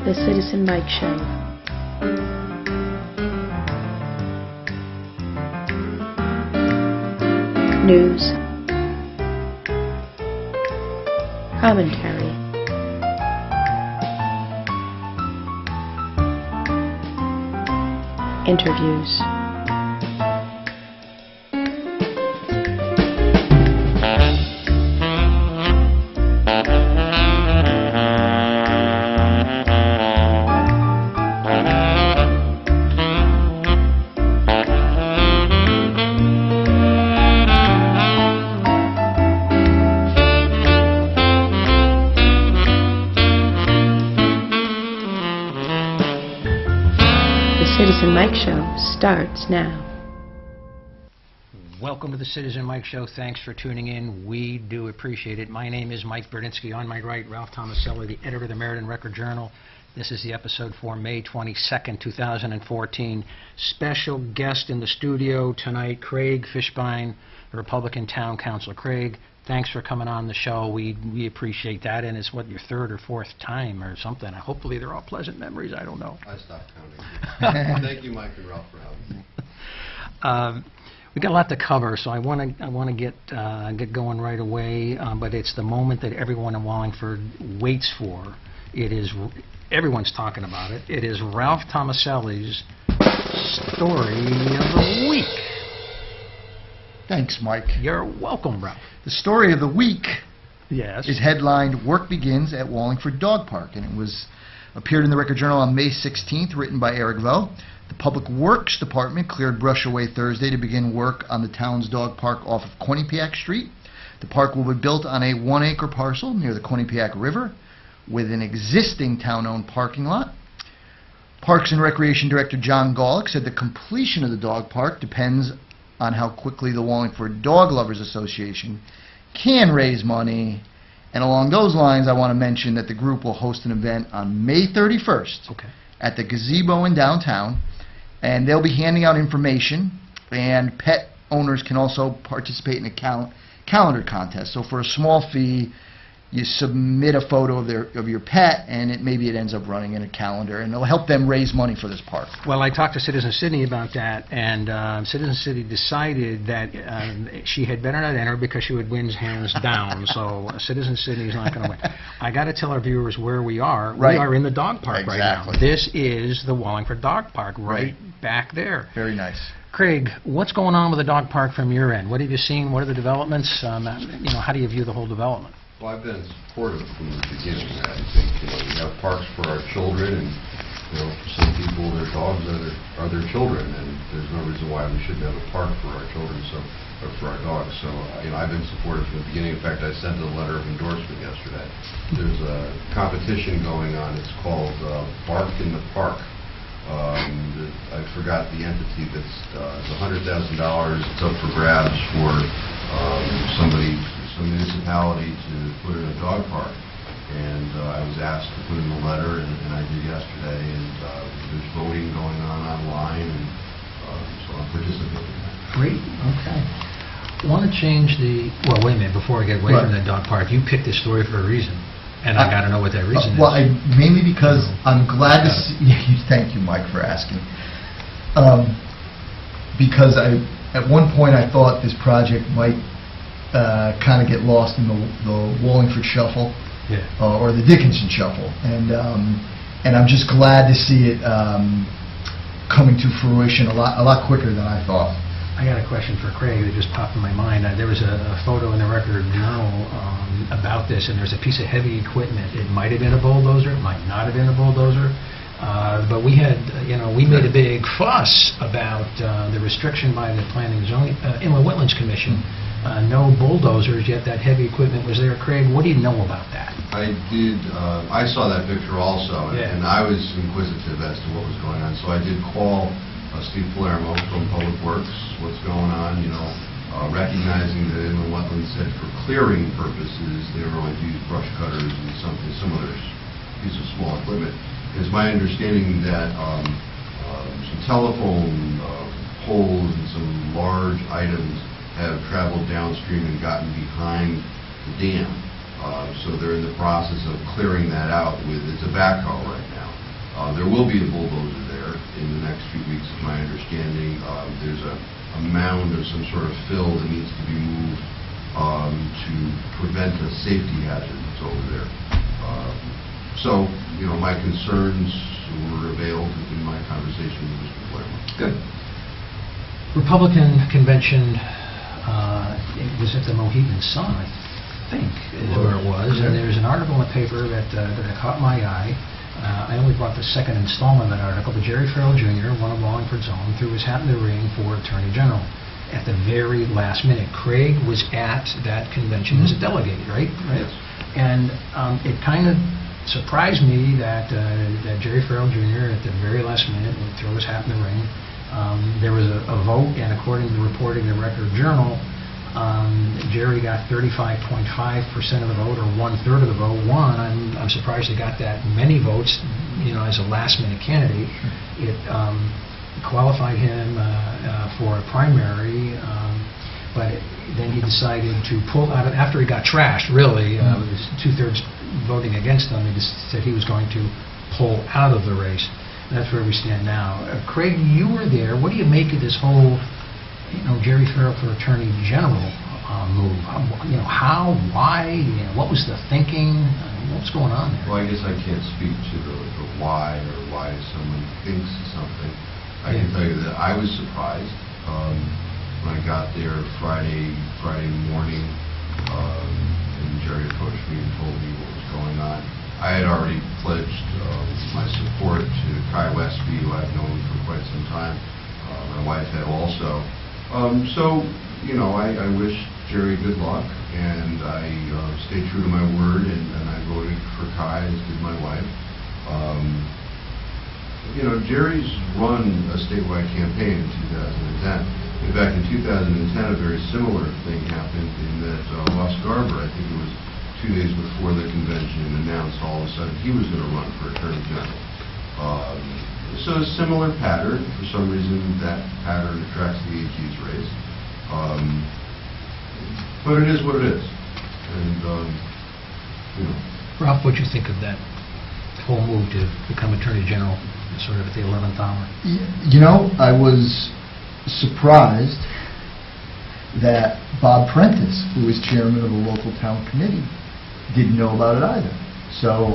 The Citizen Mike Show. News. Commentary. Interviews. Citizen Mike Show starts now. Welcome to the Citizen Mike Show. Thanks for tuning in. We do appreciate it. My name is Mike Brodinsky. On my right, Ralph Tomaselli, the editor of the Meriden Record-Journal. This is the episode for May 22nd, 2014. Special guest in the studio tonight, Craig Fishbein, the Republican Town Council. Craig, thanks for coming on the show. We appreciate that, and it's, what, your third or fourth time or something. Hopefully they're all pleasant memories. I don't know. I stopped counting. Thank you, Mike and Ralph, for having me. We got a lot to cover, so I want to get going right away. But it's the moment that everyone in Wallingford waits for. It is everyone's talking about it. It is Ralph Tomaselli's story of the week. Thanks, Mike. You're welcome, Ralph. The story of the week Yes. is headlined "Work Begins at Wallingford Dog Park," and it appeared in the Record-Journal on May 16th, written by Eric Vo. The Public Works Department cleared brush away Thursday to begin work on the town's dog park off of Quinnipiac Street. The park will be built on a 1-acre parcel near the Quinnipiac River with an existing town-owned parking lot. Parks and Recreation Director John Golick said the completion of the dog park depends on how quickly the Wallingford Dog Lovers Association can raise money. And along those lines, I want to mention that the group will host an event on May 31st at the gazebo in downtown, and they'll be handing out information, and pet owners can also participate in a calendar contest. So for a small fee, you submit a photo of your pet, and maybe it ends up running in a calendar, and it'll help them raise money for this park. Well, I talked to Citizen Sydney about that, and Citizen Sydney decided that she had better not enter because she would win hands down. So Citizen Sydney's not going to win. I got to tell our viewers where we are. Right. We are in the dog park right now. Exactly. This is the Wallingford Dog Park right back there. Very nice. Craig, what's going on with the dog park from your end? What have you seen? What are the developments? How do you view the whole development? Well, I've been supportive from the beginning. I think we have parks for our children, and for some people, their dogs are their children, and there's no reason why we shouldn't have a park for our children, or for our dogs. So, I've been supportive from the beginning. In fact, I sent a letter of endorsement yesterday. There's a competition going on. It's called Bark in the Park. I forgot the entity that's it's $100,000. It's up for grabs for some municipality to put in a dog park, and I was asked to put in the letter, and I did yesterday, and there's voting going on online, and so I'm participating in that. Great. Okay. I want to change well, wait a minute, before I get away from that dog park, you picked this story for a reason, and I got to know what that reason is. Well, mainly because I'm glad to see thank you, Mike, for asking. Because at one point I thought this project might kind of get lost in the Wallingford Shuffle, or the Dickinson Shuffle, and I'm just glad to see it coming to fruition a lot quicker than I thought. I got a question for Craig that just popped in my mind. There was a photo in the Record-Journal about this, and there's a piece of heavy equipment. It might have been a bulldozer, it might not have been a bulldozer. But we had, we made a big fuss about the restriction by the Planning and Zoning Inland Wetlands Commission. No bulldozers, yet that heavy equipment was there. Craig, what do you know about that? I did. I saw that picture also, and I was inquisitive as to what was going on. So I did call Steve Palermo from Public Works. What's going on? Recognizing that inland wetlands said for clearing purposes they were going to use brush cutters and some other piece of small equipment. It's my understanding that some telephone poles and some large items have traveled downstream and gotten behind the dam. So they're in the process of clearing that out it's a backhoe right now. There will be a bulldozer there in the next few weeks, is my understanding. There's a mound of some sort of fill that needs to be moved to prevent a safety hazard that's over there. So, my concerns were veiled in my conversation with Mr. Blairman. Good. Republican convention, it was at the Mohegan Sun, I think, is where it was, and there's an article in the paper that caught my eye. I only brought the second installment of that article, but Jerry Farrell Jr., one of Wallingford's own, threw his hat in the ring for Attorney General at the very last minute. Craig was at that convention as a delegate, right? Yes. And it kind of surprised me that Jerry Farrell Jr. at the very last minute would throw his hat in the ring. There was a vote, and according to the reporting in the Record-Journal, Jerry got 35.5% of the vote, or 1/3 of the vote. I'm surprised he got that many votes, as a last-minute candidate. It qualified him for a primary, but then he decided to pull out, after he got trashed, really, with 2/3 voting against him. He just said he was going to pull out of the race. And that's where we stand now. Craig, you were there. What do you make of this whole, Jerry Farrell for Attorney General move? How, why, what was the thinking? What's going on there? Well, I guess I can't speak to the why or why someone thinks something. I can tell you that I was surprised when I got there Friday morning, and Jerry approached me and told me what was going on. I had already pledged my support to Kai Westby, who I've known for quite some time. My wife had also. I wish Jerry good luck, and I stayed true to my word, and I voted for Kai, as did my wife. Jerry's run a statewide campaign in 2010. In fact, in 2010, a very similar thing happened in that Ross Garber, I think it was 2 days before the convention, announced all of a sudden he was going to run for Attorney General. So a similar pattern. For some reason, that pattern attracts the AG's race. But it is what it is. And, Ralph, what do you think of that whole move to become Attorney General sort of at the 11th hour? I was surprised that Bob Prentice, who was chairman of the local town committee, didn't know about it either. So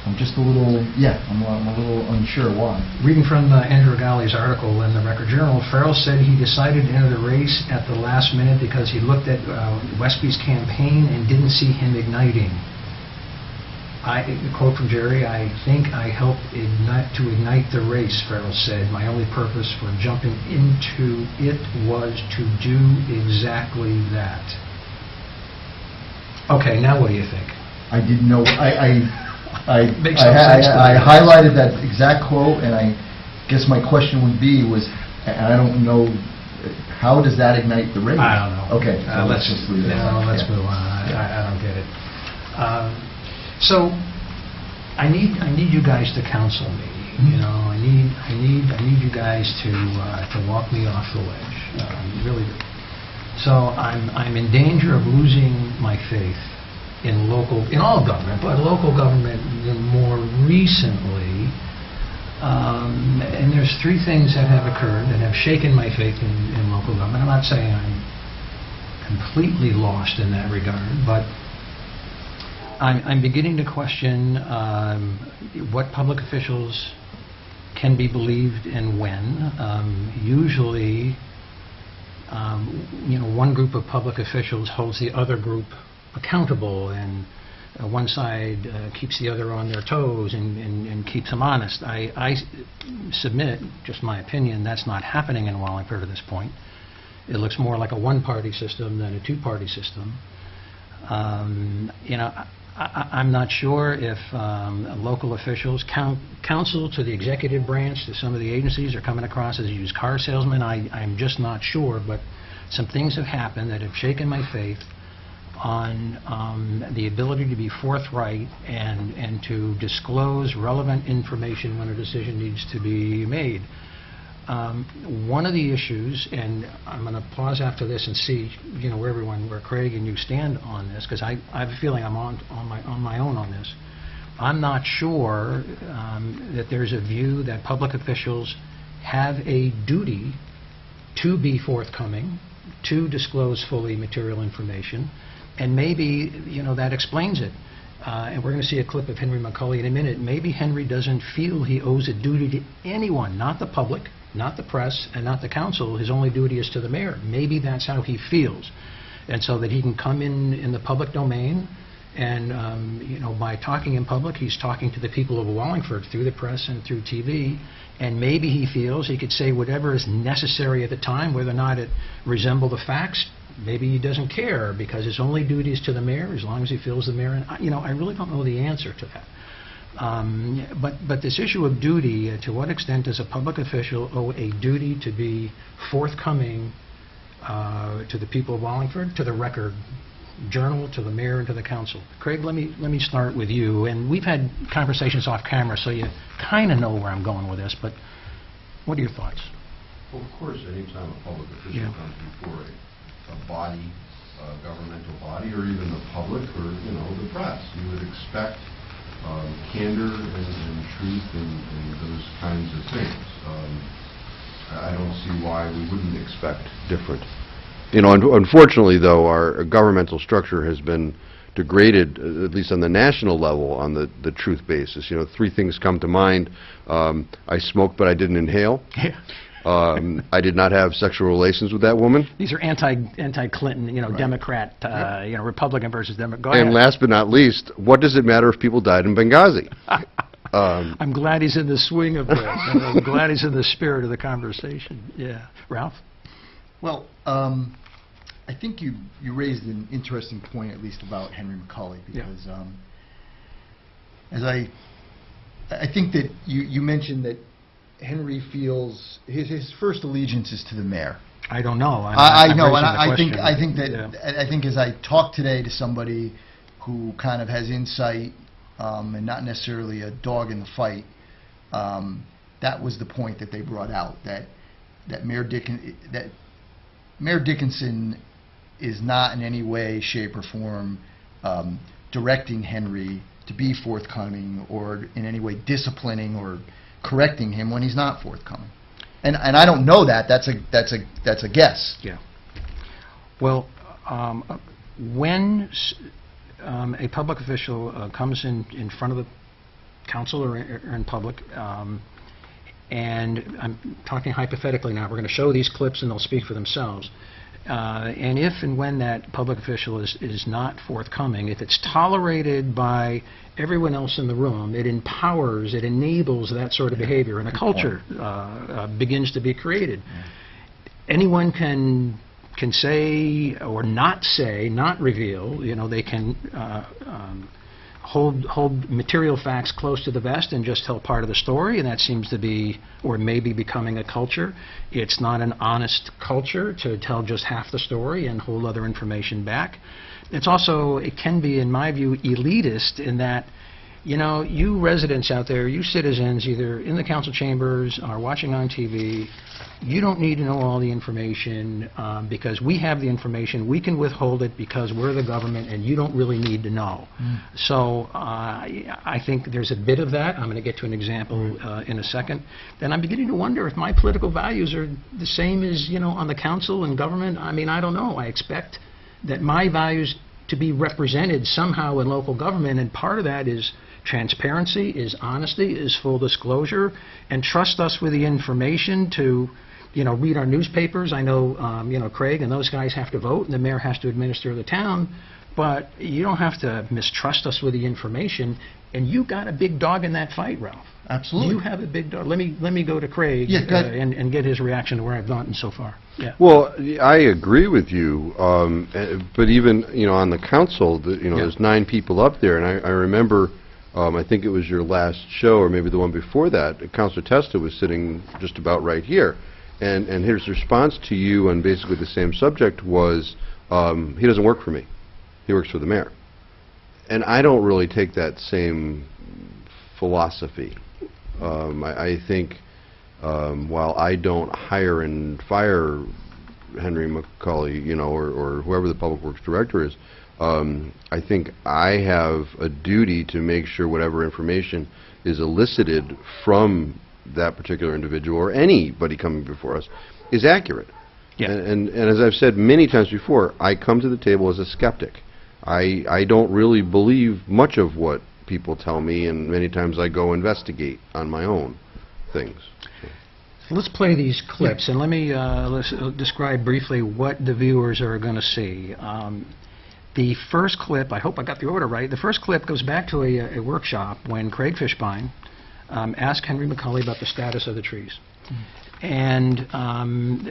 I'm just a little unsure why. Reading from Andrew Galley's article in the Record-Journal, Farrell said he decided to enter the race at the last minute because he looked at Westby's campaign and didn't see him igniting. A quote from Jerry, "I think I helped ignite the race," Farrell said. "My only purpose for jumping into it was to do exactly that." Okay, now what do you think? I didn't know. I highlighted that exact quote, and I guess my question would be and I don't know, how does that ignite the race? I don't know. Okay, so let's just leave it. let's move on. I don't get it. So I need you guys to counsel me. I need you guys to walk me off the ledge. Really. So I'm in danger of losing my faith in all government, but local government more recently. And there's three things that have occurred that have shaken my faith in local government. I'm not saying I'm completely lost in that regard, but I'm beginning to question what public officials can be believed and when. Usually, one group of public officials holds the other group accountable, and one side keeps the other on their toes and keeps them honest. I submit, just my opinion, that's not happening in Wallingford at this point. It looks more like a one-party system than a two-party system. I'm not sure if local officials, counsel to the executive branch, to some of the agencies, are coming across as used car salesmen. I'm just not sure, but some things have happened that have shaken my faith on the ability to be forthright and to disclose relevant information when a decision needs to be made. One of the issues, and I'm going to pause after this and see, where Craig and you stand on this, because I have a feeling I'm on my own on this. I'm not sure that there's a view that public officials have a duty to be forthcoming, to disclose fully material information, and maybe, that explains it. And we're going to see a clip of Henry McCulley in a minute. Maybe Henry doesn't feel he owes a duty to anyone, not the public, not the press, and not the council. His only duty is to the mayor. Maybe that's how he feels. And so that he can come in the public domain, and by talking in public, he's talking to the people of Wallingford through the press and through TV, and maybe he feels he could say whatever is necessary at the time, whether or not it resemble the facts. Maybe he doesn't care because his only duty is to the mayor, as long as he feels the mayor. And I really don't know the answer to that. But this issue of duty, to what extent does a public official owe a duty to be forthcoming to the people of Wallingford, to the Record Journal, to the mayor, and to the council? Craig, let me start with you. And we've had conversations off camera, so you kind of know where I'm going with this. But what are your thoughts? Well, of course, anytime a public official comes before a body, a governmental body, or even the public, or the press, you would expect candor and truth and those kinds of things. I don't see why we wouldn't expect different. Unfortunately, though, our governmental structure has been degraded, at least on the national level, on the truth basis. Three things come to mind. I smoked, but I didn't inhale. I did not have sexual relations with that woman. These are anti-Clinton, right. Democrat, Republican versus Democrat. And last but not least, what does it matter if people died in Benghazi? I'm glad he's in the swing of this. I'm glad he's in the spirit of the conversation. Yeah. Ralph? Well, I think you raised an interesting point, at least about Henry McCulley, because I think that you mentioned that Henry feels his first allegiance is to the mayor. I don't know. I know, and I think as I talk today to somebody who kind of has insight and not necessarily a dog in the fight, that was the point that they brought out, that Mayor Dickinson is not in any way, shape, or form directing Henry to be forthcoming or in any way disciplining or correcting him when he's not forthcoming. And I don't know that. That's a guess. Yeah. Well, when a public official comes in front of the council or in public, and I'm talking hypothetically now, we're going to show these clips and they'll speak for themselves. And if and when that public official is not forthcoming, if it's tolerated by everyone else in the room, it empowers, it enables that sort of behavior, and a culture begins to be created. Anyone can say or not say, not reveal. They can hold material facts close to the vest and just tell part of the story, and that seems to be, or maybe becoming, a culture. It's not an honest culture to tell just half the story and hold other information back. It's also, it can be, in my view, elitist in that, you residents out there, you citizens, either in the council chambers or watching on TV, you don't need to know all the information because we have the information. We can withhold it because we're the government, and you don't really need to know. So I think there's a bit of that. I'm going to get to an example in a second. Then I'm beginning to wonder if my political values are the same as, on the council and government. I mean, I don't know. I expect that my values to be represented somehow in local government, and part of that is transparency, is honesty, is full disclosure, and trust us with the information to, read our newspapers. I know, Craig and those guys have to vote, and the mayor has to administer the town, but you don't have to mistrust us with the information. And you got a big dog in that fight, Ralph. Absolutely. You have a big dog. Let me go to Craig and get his reaction to where I've gotten so far. Yeah. Well, I agree with you, but even on the council, there's 9 people up there, and I remember. I think it was your last show, or maybe the one before that, Councilor Testa was sitting just about right here. And his response to you on basically the same subject was, he doesn't work for me. He works for the mayor. And I don't really take that same philosophy. I think while I don't hire and fire Henry McCulley, or whoever the Public Works Director is, I think I have a duty to make sure whatever information is elicited from that particular individual or anybody coming before us is accurate. Yeah. And as I've said many times before, I come to the table as a skeptic. I don't really believe much of what people tell me, and many times I go investigate on my own things. So let's play these clips, and let's describe briefly what the viewers are going to see. The first clip, I hope I got the order right, the first clip goes back to a workshop when Craig Fishbein asked Henry McCulley about the status of the trees. And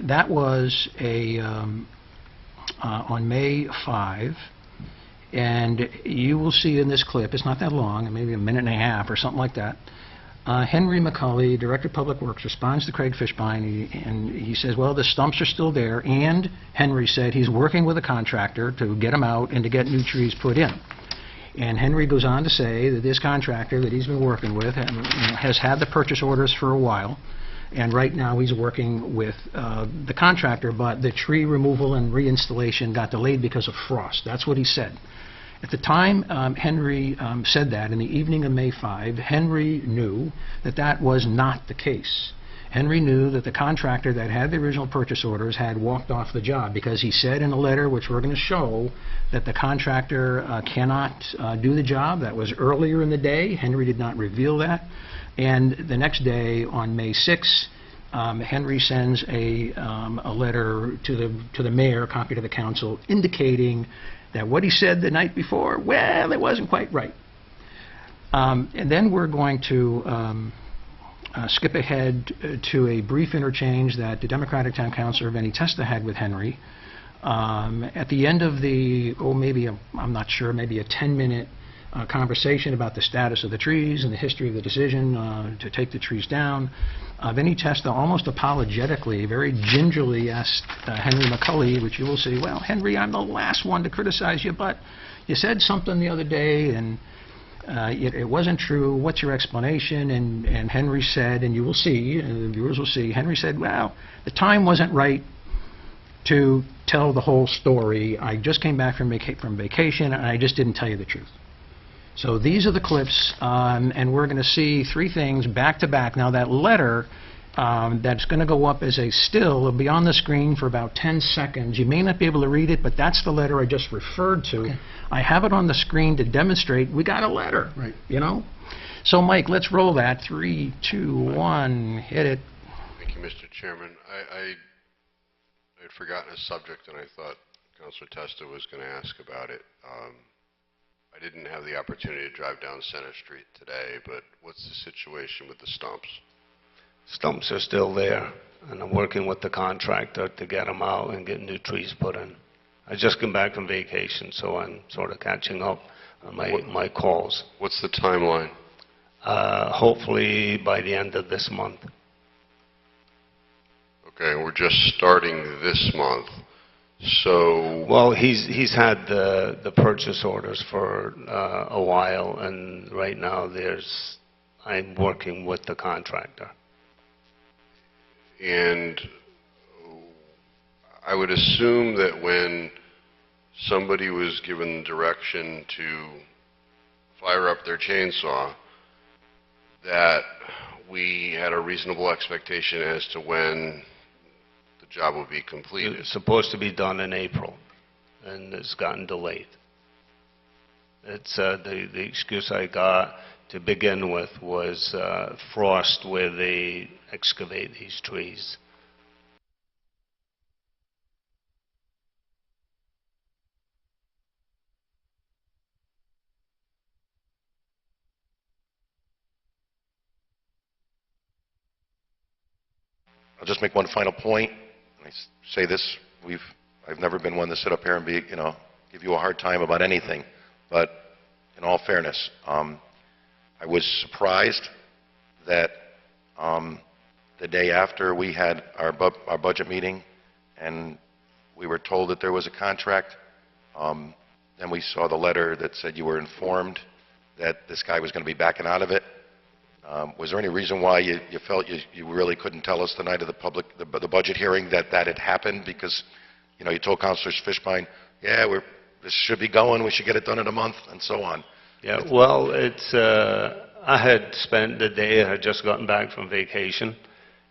that was on May 5, and you will see in this clip, it's not that long, maybe a minute and a half or something like that, Henry McCulley, Director of Public Works, responds to Craig Fishbein, and he says, well, the stumps are still there, and Henry said he's working with a contractor to get them out and to get new trees put in. And Henry goes on to say that this contractor that he's been working with has had the purchase orders for a while, and right now he's working with the contractor, but the tree removal and reinstallation got delayed because of frost. That's what he said. At the time Henry said that, in the evening of May 5, Henry knew that that was not the case. Henry knew that the contractor that had the original purchase orders had walked off the job, because he said in a letter, which we're going to show, that the contractor cannot do the job. That was earlier in the day. Henry did not reveal that. And the next day, on May 6, Henry sends a letter to the mayor, a copy to the council, indicating that what he said the night before, well, it wasn't quite right. And then we're going to skip ahead to a brief interchange that the Democratic Town Councilor Vinnie Testa had with Henry. At the end of the, I'm not sure, maybe a 10-minute conversation about the status of the trees and the history of the decision to take the trees down, Vinnie Testa almost apologetically, very gingerly asked Henry McCulley, which you will see, well, Henry, I'm the last one to criticize you, but you said something the other day, and it wasn't true. What's your explanation? And Henry said, and you will see, and the viewers will see, Henry said, well, the time wasn't right to tell the whole story. I just came back from vacation, and I just didn't tell you the truth. So these are the clips, and we're going to see three things back to back. Now that letter that's going to go up as a still, will be on the screen for about 10 seconds. You may not be able to read it, but that's the letter I just referred to. Okay. I have it on the screen to demonstrate we got a letter, right? So Mike, let's roll that. 3, 2, 1, hit it. Thank you, Mr. Chairman. I had forgotten a subject, and I thought Councilor Testa was going to ask about it. I didn't have the opportunity to drive down Center Street today, but what's the situation with the stumps? Stumps are still there, and I'm working with the contractor to get them out and get new trees put in. I just came back from vacation, so I'm sort of catching up on my calls. What's the timeline? Hopefully by the end of this month. Okay, we're just starting this month. So, well, he's had the purchase orders for a while, and right now I'm working with the contractor. And I would assume that when somebody was given direction to fire up their chainsaw, that we had a reasonable expectation as to when the job will be completed. It's supposed to be done in April, and it's gotten delayed. It's the excuse I got to begin with was frost where they excavate these trees. I'll just make one final point. I say this, I've never been one to sit up here and give you a hard time about anything, but in all fairness, I was surprised that the day after we had our budget meeting and we were told that there was a contract, then we saw the letter that said you were informed that this guy was going to be backing out of it. Was there any reason why you felt you really couldn't tell us the night of the budget hearing that had happened? Because, you know, you told Councilor Fishbein, yeah, this should be going, we should get it done in a month, and so on. Yeah, well, I had spent the day, I had just gotten back from vacation,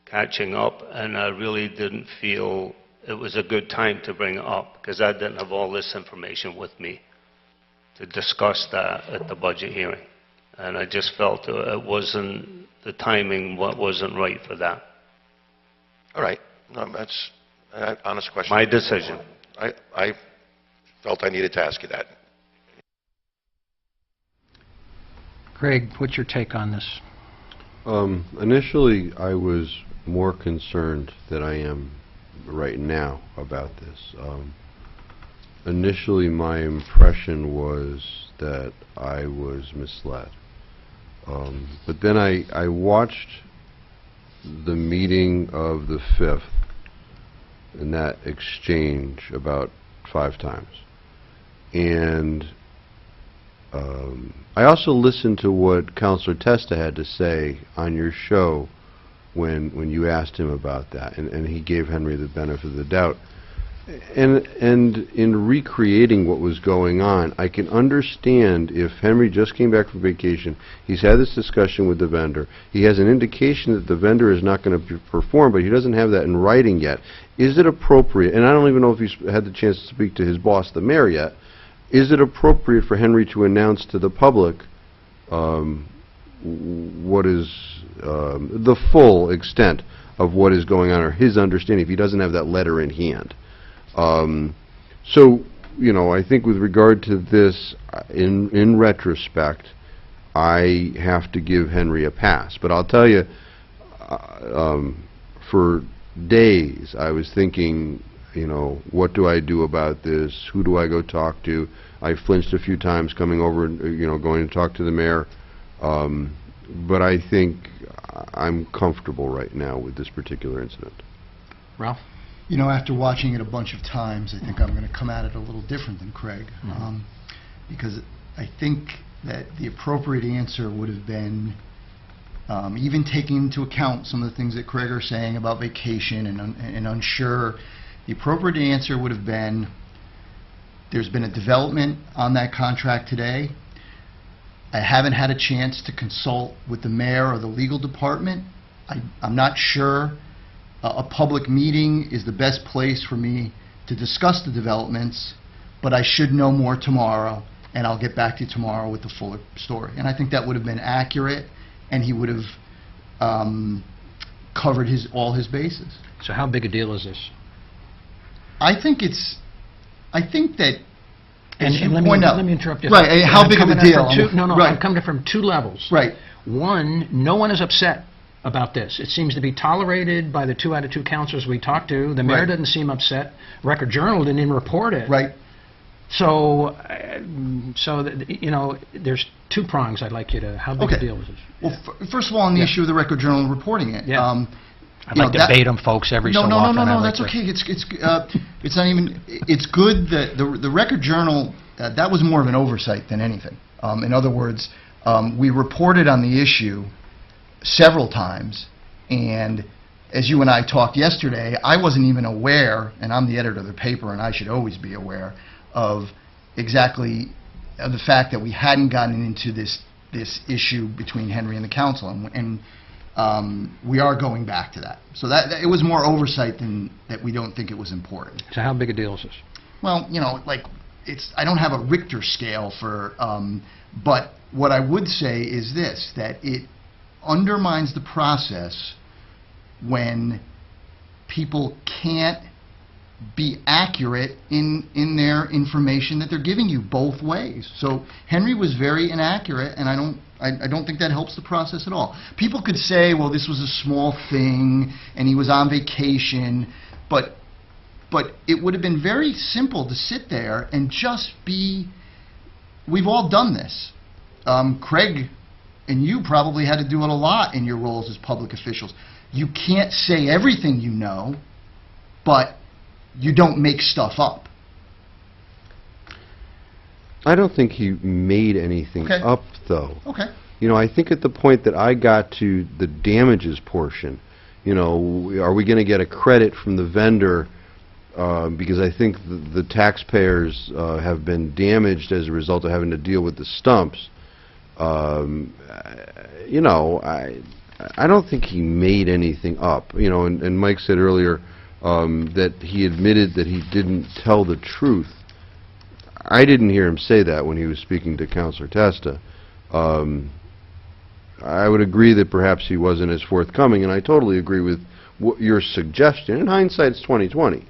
catching up, and I really didn't feel it was a good time to bring it up, because I didn't have all this information with me to discuss that at the budget hearing. And I just felt it wasn't, the timing wasn't right for that. All right. No, that's an honest question. My decision. I felt I needed to ask you that. Craig, what's your take on this? Initially, I was more concerned than I am right now about this. Initially, my impression was that I was misled. But then I watched the meeting of the 5th and that exchange about 5 times. And I also listened to what Councilor Testa had to say on your show when you asked him about that, and he gave Henry the benefit of the doubt. And in recreating what was going on, I can understand if Henry just came back from vacation, he's had this discussion with the vendor, he has an indication that the vendor is not going to perform, but he doesn't have that in writing yet. Is it appropriate, and I don't even know if he's had the chance to speak to his boss, the mayor, yet, is it appropriate for Henry to announce to the public what is the full extent of what is going on, or his understanding, if he doesn't have that letter in hand? So, you know, I think with regard to this, in retrospect, I have to give Henry a pass. But I'll tell you, for days I was thinking, you know, what do I do about this? Who do I go talk to? I flinched a few times coming over, you know, going to talk to the mayor. But I think I'm comfortable right now with this particular incident. Ralph? You know, after watching it a bunch of times, I think I'm going to come at it a little different than Craig, because I think that the appropriate answer would have been, even taking into account some of the things that Craig are saying about vacation and unsure, the appropriate answer would have been, there's been a development on that contract today. I haven't had a chance to consult with the mayor or the legal department. I'm not sure a public meeting is the best place for me to discuss the developments, but I should know more tomorrow, and I'll get back to you tomorrow with the fuller story. And I think that would have been accurate, and he would have covered all his bases. So how big a deal is this? I think that, as you let point out, me interrupt you. Right, how big of a deal? I'm coming from 2 levels. Right. One, no one is upset about this. It seems to be tolerated by the 2 out of 2 councilors we talked to. The mayor Right. doesn't seem upset. Record Journal didn't even report it. Right. So, you know, there's 2 prongs I'd like you to, how big a deal is this? Well, first of all, on the issue of the Record Journal reporting it, Yeah. I'd like to debate them, folks, every so often. No, that's okay. It's not even. It's good that the Record Journal, that was more of an oversight than anything. In other words, we reported on the issue several times, and as you and I talked yesterday, I wasn't even aware, and I'm the editor of the paper, and I should always be aware of exactly the fact that we hadn't gotten into this issue between Henry and the council, and we are going back to that. So that it was more oversight than that. We don't think it was important. So how big a deal is this? Well, you know, like, I don't have a Richter scale for, but what I would say is this, that it undermines the process when people can't be accurate in their information that they're giving you both ways. So Henry was very inaccurate, and I don't think that helps the process at all. People could say, well, this was a small thing, and he was on vacation, but it would have been very simple to sit there and just be, we've all done this. Craig and you probably had to do it a lot in your roles as public officials. You can't say everything you know, but you don't make stuff up. I don't think he made anything up, though. Okay. I think at the point that I got to the damages portion, are we going to get a credit from the vendor because I think the taxpayers have been damaged as a result of having to deal with the stumps. I don't think he made anything up. And Mike said earlier that he admitted that he didn't tell the truth. I didn't hear him say that when he was speaking to Councilor Testa. I would agree that perhaps he wasn't as forthcoming, and I totally agree with your suggestion. In hindsight, it's 20/20.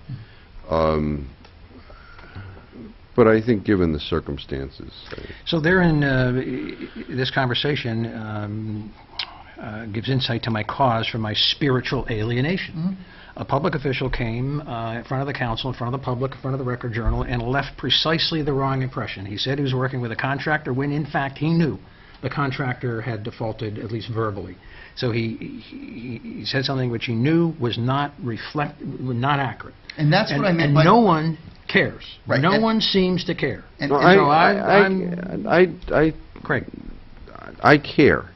But I think given the circumstances... So therein, this conversation gives insight to my cause for my spiritual alienation. Mm-hmm. A public official came in front of the council, in front of the public, in front of the Record Journal, and left precisely the wrong impression. He said he was working with a contractor when, in fact, he knew the contractor had defaulted, at least verbally. So he said something which he knew was not accurate. And that's what I meant by... And no one cares. Right. No one seems to care. Craig, I care.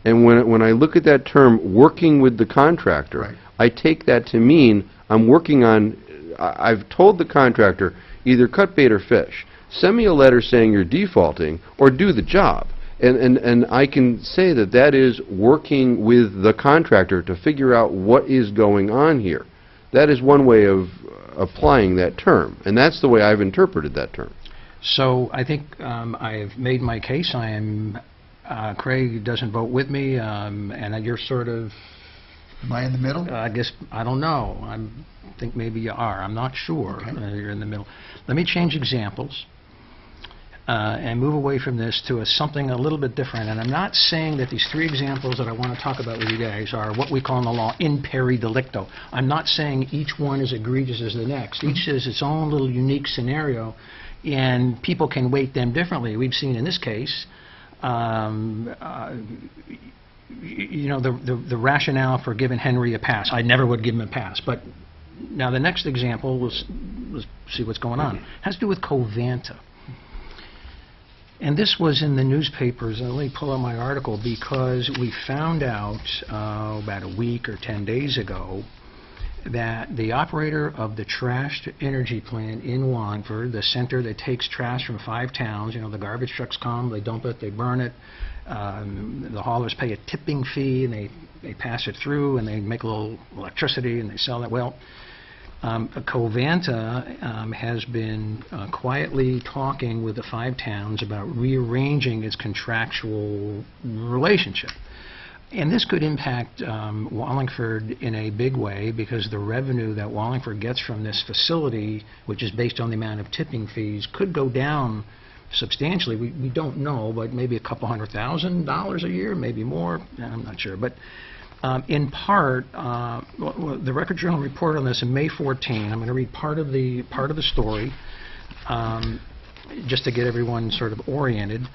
And when I look at that term, working with the contractor, right, I take that to mean I'm working on... I've told the contractor, either cut bait or fish. Send me a letter saying you're defaulting, or do the job. And I can say that that is working with the contractor to figure out what is going on here. That is one way of applying that term, and that's the way I've interpreted that term. So I think I have made my case. I am Craig doesn't vote with me, and you're sort of... Am I in the middle? I guess, I don't know. I think maybe you are. I'm not sure. Okay. You're in the middle. Let me change examples and move away from this to something a little bit different. And I'm not saying that these three examples that I want to talk about with you guys are what we call in the law in peri delicto. I'm not saying each one is egregious as the next. Each is its own little unique scenario, and people can weight them differently. We've seen in this case, the rationale for giving Henry a pass. I never would give him a pass. But now the next example, let's see what's going on, has to do with Covanta. And this was in the newspapers. Let me pull out my article, because we found out about a week or 10 days ago that the operator of the trash-to-energy plant in Wallingford, the center that takes trash from 5 towns, the garbage trucks come, they dump it, they burn it, the haulers pay a tipping fee, and they pass it through, and they make a little electricity, and they sell that. Well, Covanta has been quietly talking with the 5 towns about rearranging its contractual relationship. And this could impact Wallingford in a big way, because the revenue that Wallingford gets from this facility, which is based on the amount of tipping fees, could go down substantially. We don't know, but maybe a couple $100,000 a year, maybe more. I'm not sure. But in part, the Record Journal reported on this in May 14. I'm going to read part of the story just to get everyone sort of oriented.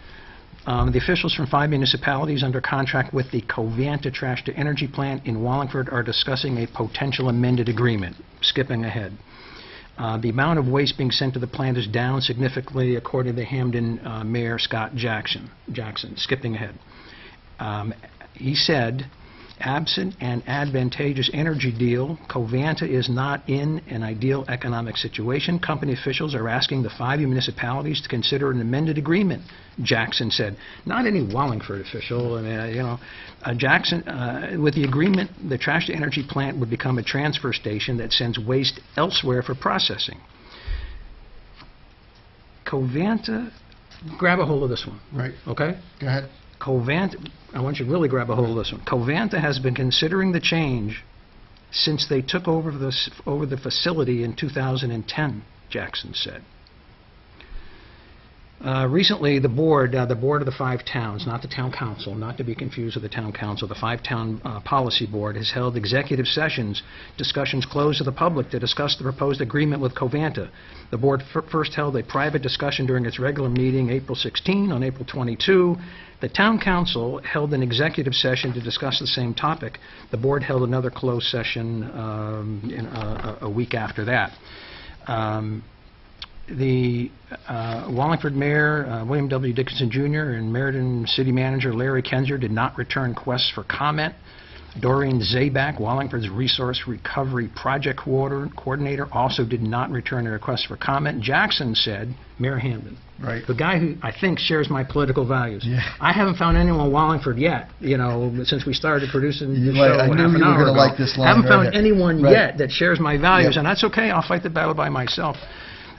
The officials from 5 municipalities under contract with the Covanta trash-to-energy plant in Wallingford are discussing a potential amended agreement. Skipping ahead. The amount of waste being sent to the plant is down significantly, according to the Hamden Mayor Scott Jackson. Skipping ahead. He said, absent an advantageous energy deal, Covanta is not in an ideal economic situation. Company officials are asking the 5 municipalities to consider an amended agreement, Jackson said. Not any Wallingford official. Jackson, with the agreement, the trash-to-energy plant would become a transfer station that sends waste elsewhere for processing. Covanta, grab a hold of this one. Right. Okay? Go ahead. Covanta, I want you to really grab a hold of this one. Covanta has been considering the change since they took over the facility in 2010, Jackson said. Recently, the board of the 5 towns, not the town council, not to be confused with the town council, the 5-town policy board has held executive sessions, discussions closed to the public to discuss the proposed agreement with Covanta. The board first held a private discussion during its regular meeting April 16. On April 22, the town council held an executive session to discuss the same topic. The board held another closed session a week after that. the Wallingford Mayor William W. Dickinson Jr. and Meriden City Manager Larry Kenzer did not return requests for comment. Doreen Zabak, Wallingford's Resource Recovery Project Coordinator, also did not return a request for comment. Jackson said, Mayor Hamden, Right. the guy who I think shares my political values. Yeah. I haven't found anyone in Wallingford yet, since we started producing the Like, show I knew half an you were hour gonna ago. like this line Haven't right found here. anyone Right. yet that shares my values, Yep. and that's okay. I'll fight the battle by myself.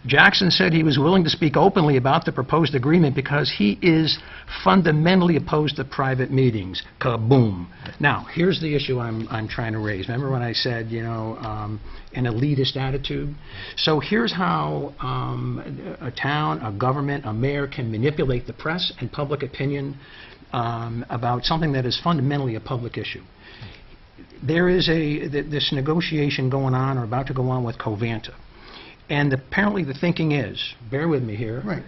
Jackson said he was willing to speak openly about the proposed agreement because he is fundamentally opposed to private meetings. Kaboom. Now, here's the issue I'm trying to raise. Remember when I said, an elitist attitude? So here's how a town, a government, a mayor can manipulate the press and public opinion about something that is fundamentally a public issue. There is this negotiation going on or about to go on with Covanta. And apparently the thinking is, bear with me here, Right.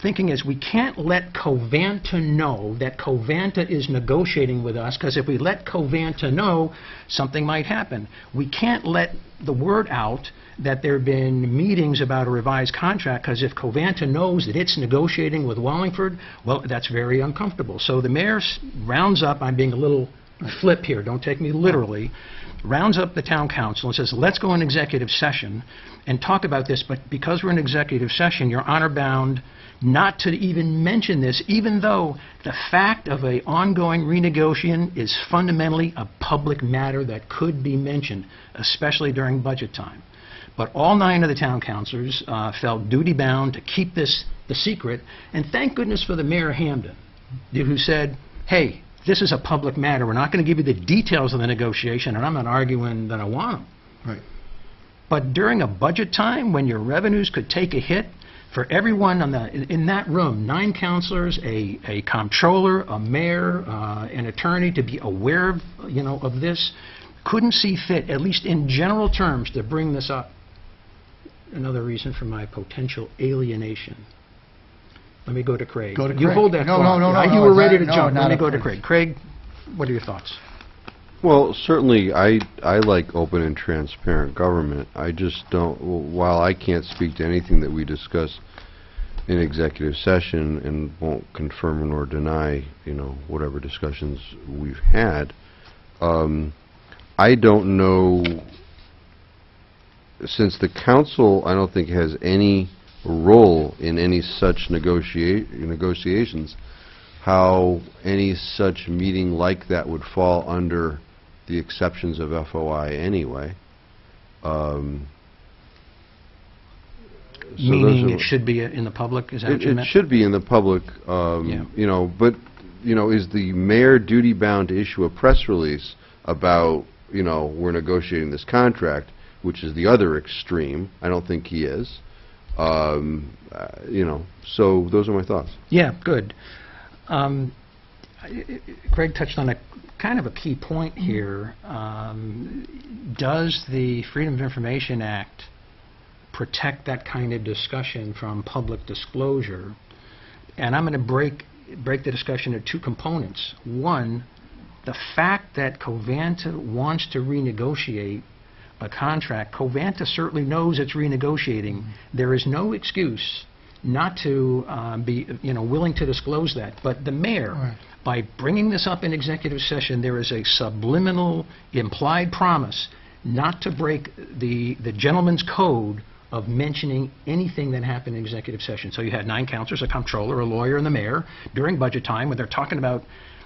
thinking is we can't let Covanta know that Covanta is negotiating with us, because if we let Covanta know, something might happen. We can't let the word out that there have been meetings about a revised contract, because if Covanta knows that it's negotiating with Wallingford, well, that's very uncomfortable. So the mayor rounds up, I'm being a little flip here, don't take me literally, rounds up the town council and says, let's go in executive session and talk about this, but because we're in executive session, you're honor bound not to even mention this, even though the fact of an ongoing renegotiation is fundamentally a public matter that could be mentioned, especially during budget time. But all 9 of the town councilors felt duty-bound to keep this the secret, and thank goodness for the Mayor Hamden, who said, hey, this is a public matter. We're not going to give you the details of the negotiation, and I'm not arguing that I want them. Right. But during a budget time, when your revenues could take a hit, for everyone in that room, 9 councilors, a comptroller, a mayor, an attorney, to be aware of this, couldn't see fit, at least in general terms, to bring this up. Another reason for my potential alienation. Let me go to Craig. Go to You Craig. hold that No, thought. no, You were ready to no, jump. not Let me a go to point. Craig. Craig, what are your thoughts? Well, certainly, I like open and transparent government. I just don't, while I can't speak to anything that we discuss in executive session and won't confirm nor deny, whatever discussions we've had, I don't know, since the council, I don't think, has any role in any such negotiations, how any such meeting like that would fall under the exceptions of FOI anyway. Meaning it should be in the public? Is that what you It meant? should be in the public, Yeah. But, is the mayor duty-bound to issue a press release about, we're negotiating this contract, which is the other extreme? I don't think he is. So those are my thoughts. Yeah, good. Craig touched on a kind of a key point here. Does the Freedom of Information Act protect that kind of discussion from public disclosure? And I'm going to break the discussion into 2 components. One, the fact that Covanta wants to renegotiate a contract. Covanta certainly knows it's renegotiating. There is no excuse not to be willing to disclose that. But the mayor, Right. by bringing this up in executive session, there is a subliminal implied promise not to break the gentleman's code of mentioning anything that happened in executive session. So you had 9 councilors, a comptroller, a lawyer, and the mayor during budget time when they're talking about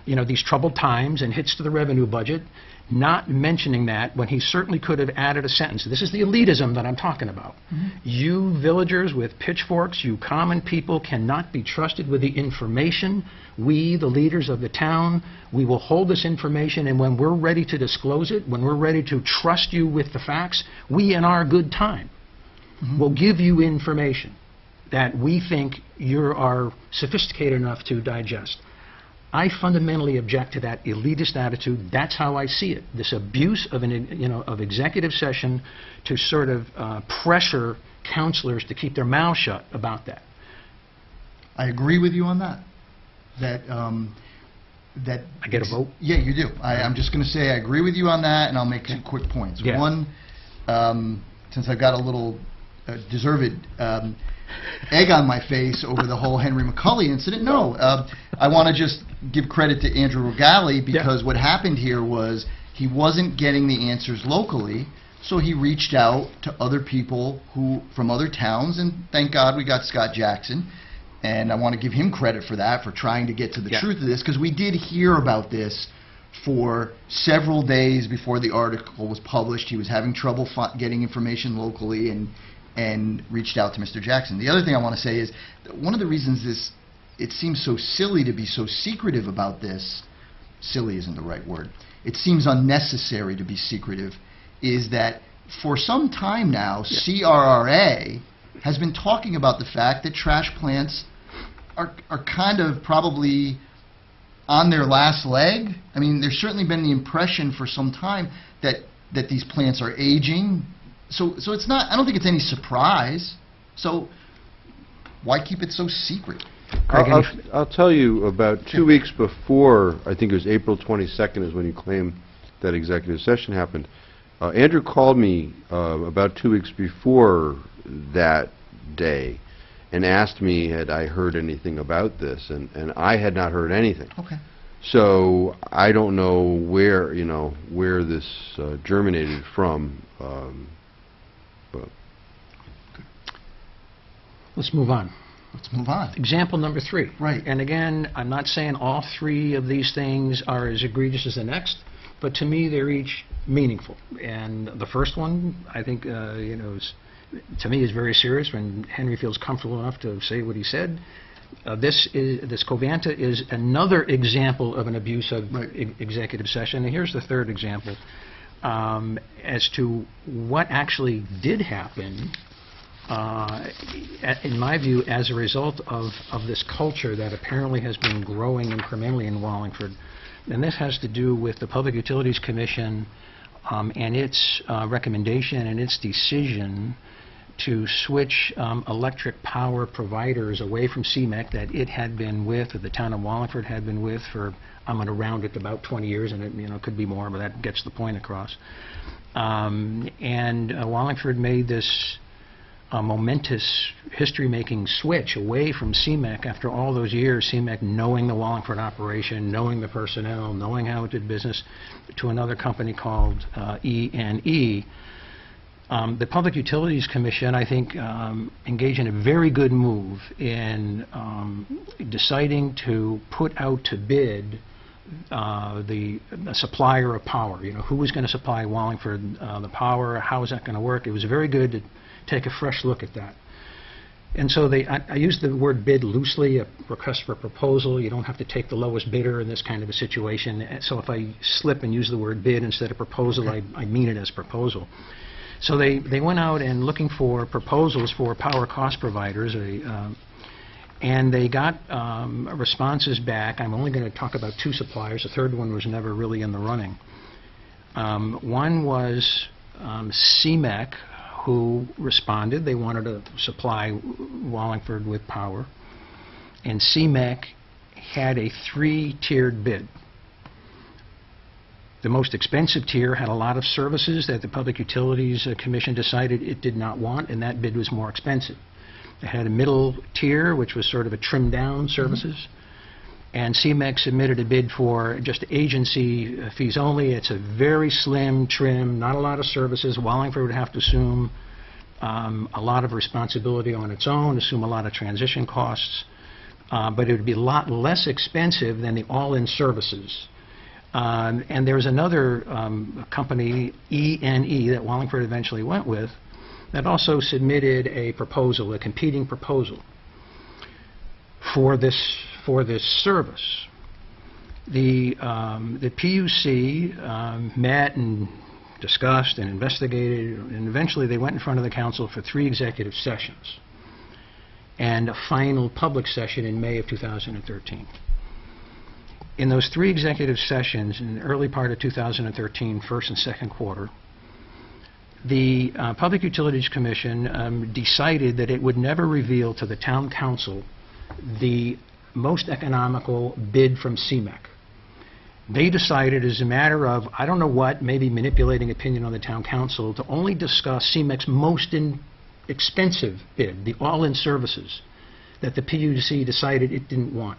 these troubled times and hits to the revenue budget, not mentioning that when he certainly could have added a sentence. This is the elitism that I'm talking about. You villagers with pitchforks, you common people, cannot be trusted with the information. We, the leaders of the town, we will hold this information, and when we're ready to disclose it, when we're ready to trust you with the facts, we in our good time will give you information that we think you are sophisticated enough to digest. I fundamentally object to that elitist attitude. That's how I see it. This abuse of of executive session to sort of pressure counselors to keep their mouths shut about that. I agree with you on that. That I get a vote? Yeah, you do. I'm just going to say I agree with you on that, and I'll make 2 quick points. Yeah. One, since I've got a little deserved egg on my face over the whole Henry McCulley incident. No, I want to just give credit to Andrew Rogali, because what happened here was he wasn't getting the answers locally, so he reached out to other people from other towns, and thank God we got Scott Jackson. And I want to give him credit for that, for trying to get to the truth of this, because we did hear about this for several days before the article was published. He was having trouble getting information locally, and reached out to Mr. Jackson. The other thing I want to say is that one of the reasons it seems so silly to be so secretive about this, silly isn't the right word, it seems unnecessary to be secretive, is that for some time now, CRRA has been talking about the fact that trash plants are kind of probably on their last leg. I mean, there's certainly been the impression for some time that these plants are aging. So it's not, I don't think it's any surprise. So why keep it so secret? I'll tell you, about 2 weeks before, I think it was April 22nd is when you claimed that executive session happened. Andrew called me about 2 weeks before that day and asked me had I heard anything about this, and I had not heard anything. Okay. So I don't know where this germinated from. But Let's move on. Let's move on. Example number 3. Right. And again, I'm not saying all 3 of these things are as egregious as the next, but to me they're each meaningful. And the first one, I think, to me is very serious when Henry feels comfortable enough to say what he said. This Covanta is another example of an abuse of executive session. And here's the third example as to what actually did happen, in my view, as a result of this culture that apparently has been growing incrementally in Wallingford. And this has to do with the Public Utilities Commission and its recommendation and its decision to switch electric power providers away from CMEC that it had been with, or the town of Wallingford had been with for, I'm going to round it to about 20 years, and it could be more, but that gets the point across. Wallingford made this momentous history-making switch away from CMEC after all those years, CMEC knowing the Wallingford operation, knowing the personnel, knowing how it did business, to another company called E&E. The Public Utilities Commission, I think, engaged in a very good move in deciding to put out to bid the supplier of power. Who was going to supply Wallingford the power? How is that going to work? It was very good to take a fresh look at that. And so I use the word bid loosely, a request for proposal. You don't have to take the lowest bidder in this kind of a situation. So if I slip and use the word bid instead of proposal, I mean it as proposal. So they went out and looking for proposals for power cost providers, and they got responses back. I'm only going to talk about 2 suppliers. The third one was never really in the running. One was CMEC, who responded. They wanted to supply Wallingford with power. And CMEC had a 3-tiered bid. The most expensive tier had a lot of services that the Public Utilities Commission decided it did not want, and that bid was more expensive. They had a middle tier, which was sort of a trimmed-down services. And CMEC submitted a bid for just agency fees only. It's a very slim trim, not a lot of services. Wallingford would have to assume a lot of responsibility on its own, assume a lot of transition costs, but it would be a lot less expensive than the all-in services. And there was another company, E&E, that Wallingford eventually went with, that also submitted a proposal, a competing proposal for this service. The PUC met and discussed and investigated, and eventually they went in front of the council for 3 executive sessions and a final public session in May of 2013. In those 3 executive sessions in the early part of 2013, first and second quarter, the Public Utilities Commission decided that it would never reveal to the town council the most economical bid from CMEC. They decided, as a matter of, I don't know what, maybe manipulating opinion on the town council, to only discuss CMEC's most expensive bid, the all-in services, that the PUC decided it didn't want.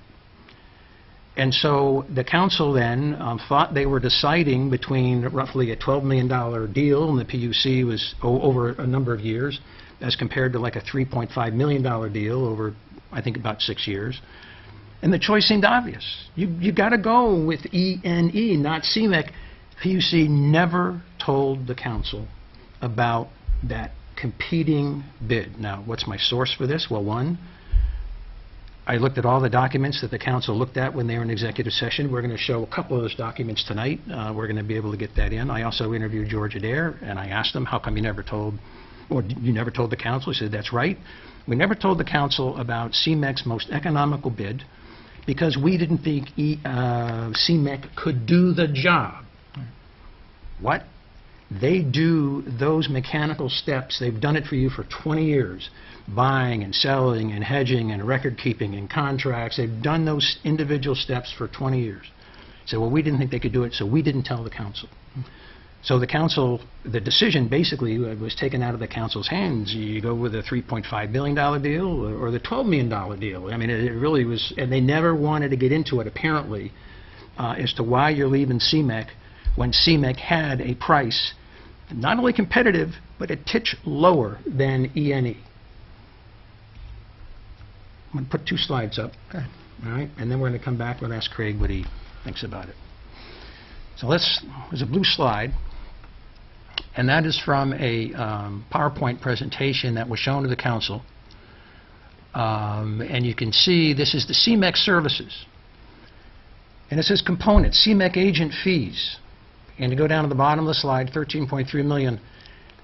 And so the council then thought they were deciding between roughly a $12 million deal, and the PUC was over a number of years, as compared to like a $3.5 million deal over, I think, about 6 years. And the choice seemed obvious. You got to go with E&E, not CMEC. PUC never told the council about that competing bid. Now, what's my source for this? Well, one, I looked at all the documents that the council looked at when they were in executive session. We're going to show a couple of those documents tonight. We're going to be able to get that in. I also interviewed George Adair, and I asked him, how come you never told the council? He said, that's right. We never told the council about CMEC's most economical bid because we didn't think CMEC could do the job. What? They do those mechanical steps. They've done it for you for 20 years. Buying and selling and hedging and record keeping and contracts. They've done those individual steps for 20 years. So, well, we didn't think they could do it, so we didn't tell the council. So the council, the decision basically was taken out of the council's hands. You go with a $3.5 billion deal or the $12 million deal. I mean, it really was, and they never wanted to get into it, apparently, as to why you're leaving CMEC when CMEC had a price not only competitive, but a titch lower than E&E. I'm going to put 2 slides up. Okay. All right, and then we're going to come back and ask Craig what he thinks about it. So there's a blue slide, and that is from a PowerPoint presentation that was shown to the council. And you can see this is the CMEC services. And it says components, CMEC agent fees. And to go down to the bottom of the slide, 13.3 million.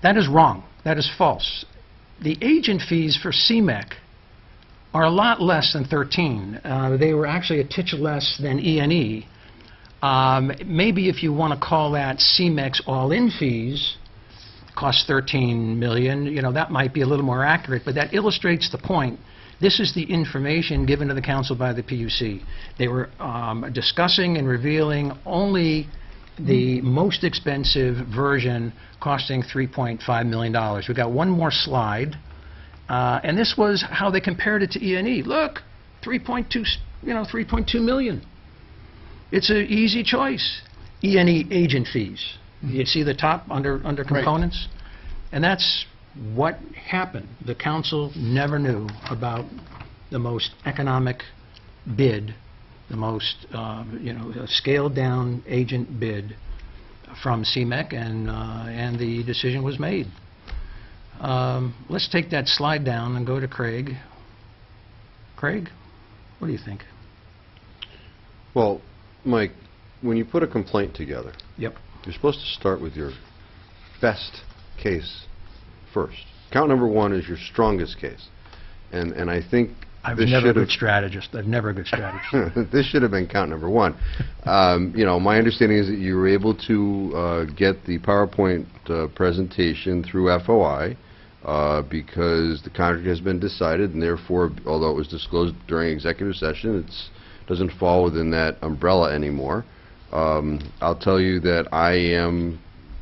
That is wrong. That is false. The agent fees for CMEC are a lot less than 13. They were actually a titch less than E&E. Maybe if you want to call that CMEC's all-in fees, cost 13 million, you know, that might be a little more accurate, but that illustrates the point. This is the information given to the council by the PUC. They were discussing and revealing only the most expensive version costing $3.5 million. We've got one more slide. And this was how they compared it to E&E. Look, 3.2 million. It's an easy choice. E&E agent fees. You see the top under components? Right. And that's what happened. The council never knew about the most economic bid, the most scaled down agent bid from CMEC, and the decision was made. Let's take that slide down and go to Craig. Craig, what do you think? Well, Mike, when you put a complaint together, yep, you're supposed to start with your best case first. Count number 1 is your strongest case. And I think I'm never a good strategist. I've never a good strategist. This should have been count number 1. My understanding is that you were able to get the PowerPoint presentation through FOI because the contract has been decided, and therefore, although it was disclosed during executive session, it doesn't fall within that umbrella anymore. I'll tell you that I am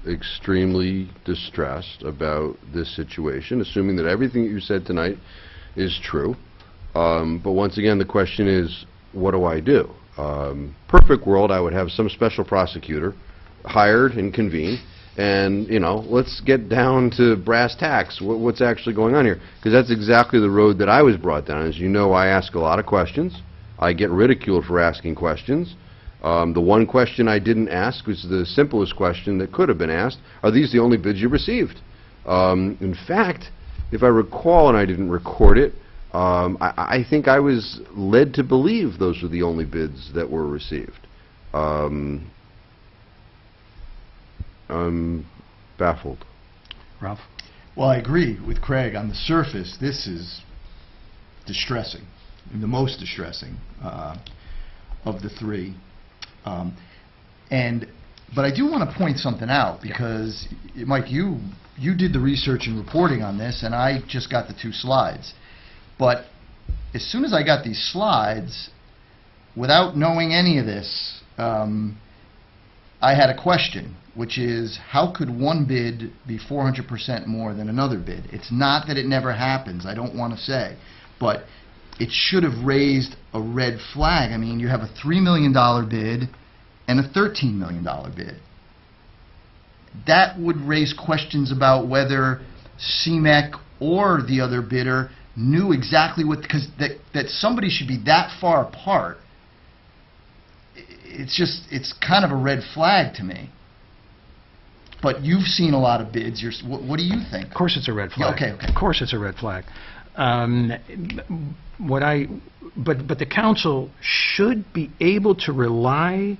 extremely distressed about this situation, assuming that everything that you said tonight is true. But once again, the question is, what do I do? Perfect world, I would have some special prosecutor hired and convened, and, let's get down to brass tacks. What's actually going on here? Because that's exactly the road that I was brought down. As you know, I ask a lot of questions. I get ridiculed for asking questions. The one question I didn't ask was the simplest question that could have been asked. Are these the only bids you received? In fact, if I recall, and I didn't record it, I think I was led to believe those were the only bids that were received. I'm baffled. Ralph? Well, I agree with Craig. On the surface, this is distressing, the most distressing of the 3. But I do want to point something out, because, Mike, you did the research and reporting on this, and I just got the 2 slides. But as soon as I got these slides, without knowing any of this, I had a question. which is how could one bid be 400% more than another bid? It's not that it never happens, I don't want to say, but it should have raised a red flag. I mean, you have a $3 million bid and a $13 million bid. That would raise questions about whether CMEC or the other bidder knew exactly what, because that somebody should be that far apart. It's kind of a red flag to me. But you've seen a lot of bids. What do you think? Of course it's a red flag. Yeah, okay. Of course it's a red flag. But the council should be able to rely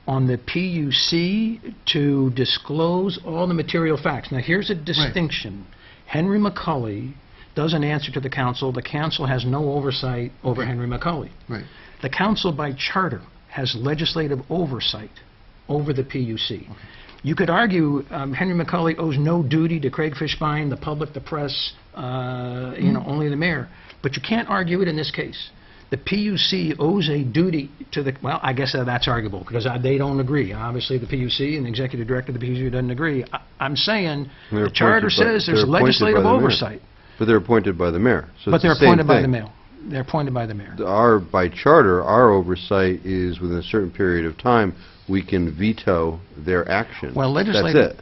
on the PUC to disclose all the material facts. Now, here's a distinction. Henry McCulley doesn't answer to the council. The council has no oversight over Henry McCulley. Right. The council, by charter, has legislative oversight over the PUC. Okay. You could argue Henry McCulley owes no duty to Craig Fishbein, the public, the press, only the mayor. But you can't argue it in this case. The PUC owes a duty to the, well, I guess that's arguable because they don't agree. Obviously, the PUC and the executive director of the PUC doesn't agree. I'm saying the charter says there's legislative oversight. But they're appointed by the mayor. So but they're appointed by the mayor. They're appointed by the mayor. By charter, our oversight is within a certain period of time, we can veto their action. Well, That's it.